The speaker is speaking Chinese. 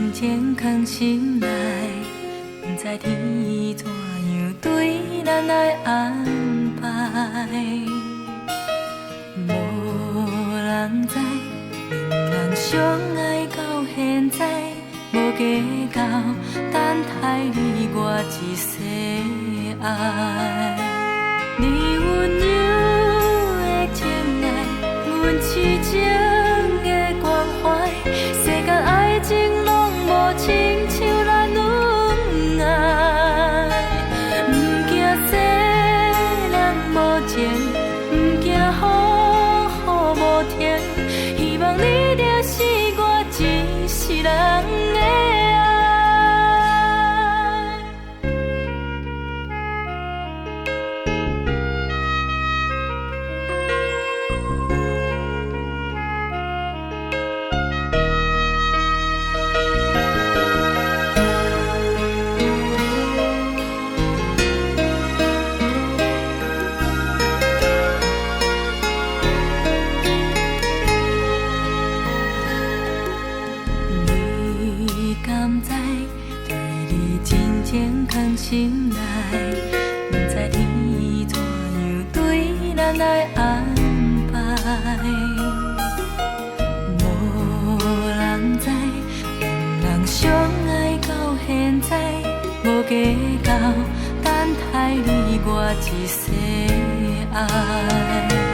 真情藏心内，不知天怎样对咱来安排。无人知，两人相爱到现在，无计较，等待你我一世爱。你温柔的情爱，阮痴情的关怀，世间爱情拢无亲像咱恩爱。不惊世人无情，不惊雨雨无停，希望你就是我一世人的爱。情藏心内，不知天怎样对咱来安排。无人知，两人相爱到现在，无计较，等待你我一世爱。